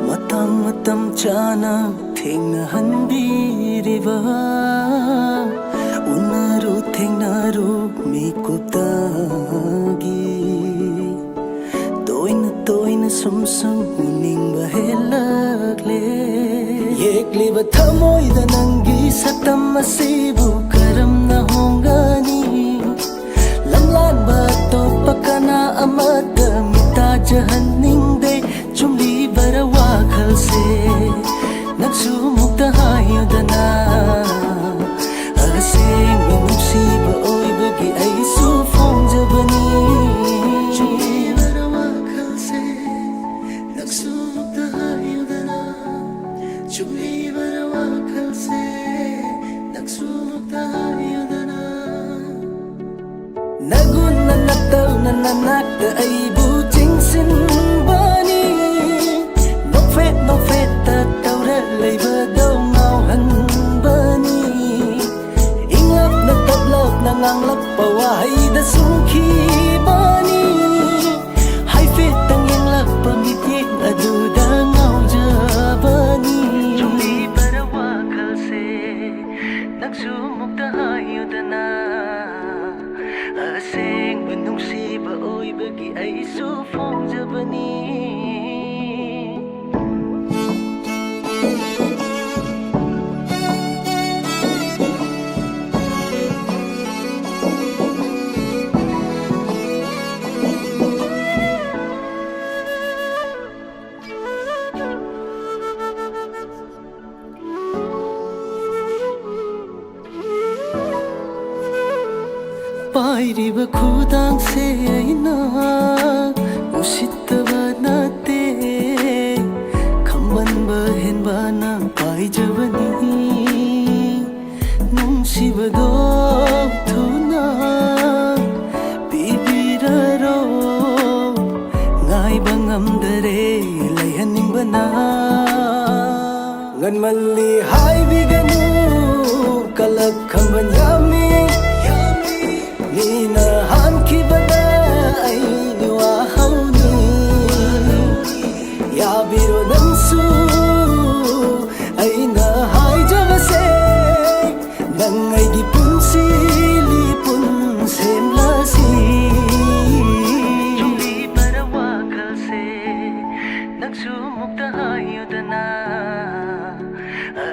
ꯃꯤꯀꯨꯞꯇ ꯃꯇꯝ ꯆꯥꯅ ꯊꯦꯡꯅꯍꯟꯕꯤꯔꯤꯕ ꯎꯅꯔꯨ ꯊꯦꯡꯅꯔꯨ ꯃꯤꯀꯨꯞꯇꯒꯤ ꯇꯣꯏꯅ ꯁꯨꯝ ꯎꯅꯤꯡꯕ ꯍꯦꯜꯂꯛꯂꯦ ꯌꯦꯛꯂꯤꯕ ꯊꯃꯣꯏꯗ ꯅꯪꯒꯤ ꯁꯛꯇꯝ ꯑꯁꯤꯕꯨ ꯀꯔꯝꯅ ꯍꯣꯡꯒꯅꯤ ꯂꯝꯂꯥꯟꯕ ꯑꯇꯣꯞꯄ ꯀꯅꯥ ꯑꯃꯠꯇ ꯃꯤꯇꯥꯖꯍꯟꯅꯤꯡꯗꯦ ꯆꯨꯝꯂꯤꯕꯔ ꯋꯥꯈꯜꯁꯦ ꯅꯪꯁꯨ ꯑꯃꯨꯛꯇ ꯍꯥꯏꯌꯨꯗꯅ ꯑꯁꯦꯡꯕ ꯅꯨꯡꯁꯤꯕ ꯑꯣꯏꯕꯒꯤ ꯑꯩꯁꯨ ꯐꯣꯡꯖꯕꯅꯤ ꯆꯨꯝꯂꯤꯕꯔ ꯋꯥꯈꯜꯁꯦ ꯅꯪꯁꯨ ꯑꯃꯨꯛꯇ ꯍꯥꯏꯌꯨꯗꯅ ꯆꯨꯝꯂꯤꯕꯔ ꯋꯥꯈꯜꯁꯦ ꯅꯪꯁꯨ ꯑꯃꯨꯛꯇ ꯍꯥꯏꯌꯨꯗꯅ ꯅꯒꯨꯟꯅ ꯅꯇꯧꯅ ꯅꯅꯥꯛꯇ ꯑꯩꯕꯨ ꯆꯤꯡꯁꯤꯟꯕꯅꯤ ꯅꯣꯛꯐꯦꯠꯇ ꯇꯧꯔ ꯂꯩꯕꯗꯧ ꯉꯥꯎꯍꯟꯕꯅꯤ ꯏꯪꯂꯞꯅ ꯇꯞꯂꯞꯅ ꯉꯥꯡꯂꯛꯄ ꯋꯥꯍꯩꯗ ꯁꯨꯝꯈꯤꯕꯅꯤ ꯍꯥꯏꯐꯦꯠꯇꯪ ꯌꯦꯡꯂꯛꯄ ꯃꯤꯠꯌꯦꯡ ꯑꯗꯨꯗ ꯉꯥꯎꯖꯕꯅꯤ ꯆꯨꯝꯂꯤꯕꯔ ꯋꯥꯈꯜꯁꯦ ꯅꯪꯁꯨ ꯑꯃꯨꯛꯇ ꯍꯥꯏꯌꯨꯗꯅ ꯑꯁꯦꯡꯕ ꯅꯨꯡꯁꯤꯕ ꯑꯣꯏꯕꯒꯤ ꯑꯩꯁꯨ ꯐꯣꯡꯖꯕꯅꯤ ꯄꯥꯏꯔꯤꯕ ꯈꯨꯗꯥꯡꯁꯦ ꯑꯩꯅ ꯎꯁꯤꯠꯇꯕ ꯅꯠꯇꯦ ꯈꯝꯕꯟꯕ ꯍꯦꯟꯕꯅ ꯄꯥꯏꯖꯕꯅꯤ ꯅꯨꯡꯁꯤꯕꯗꯣ ꯊꯨꯅ ꯄꯤꯕꯤꯔꯔꯣ ꯉꯥꯏꯕ ꯉꯝꯗꯔꯦ ꯂꯩꯍꯟꯅꯤꯡꯕꯅ ꯉꯟꯃꯜꯂꯤ ꯍꯥꯏꯕꯤꯒꯅꯨ ꯀꯂꯛ ꯈꯝꯕꯟ ꯌꯥꯝꯃꯤ ꯃꯤꯅ ꯍꯥꯟꯈꯤꯕꯗ ꯑꯩꯒꯤ ꯋꯥꯍꯧꯅꯤ ꯌꯥꯕꯤꯔꯣ ꯅꯪꯁꯨ ꯑꯩꯅ ꯍꯥꯏꯖꯕꯁꯦ ꯅꯪ ꯑꯩꯒꯤ ꯄꯨꯟꯁꯤ ꯂꯤꯄꯨꯟ ꯁꯦꯝꯂꯁꯤ ꯆꯨꯝꯂꯤꯕꯔ ꯋꯥꯈꯜꯁꯦ ꯅꯪꯁꯨ ꯑꯃꯨꯛꯇ ꯍꯥꯏꯌꯨꯗꯅ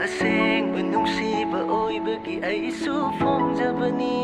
ꯑꯁꯦꯡꯕ ꯅꯨꯡꯁꯤꯕ ꯑꯣꯏꯕꯒꯤ ꯑꯩꯁꯨ ꯐꯣꯡꯖꯕꯅꯤ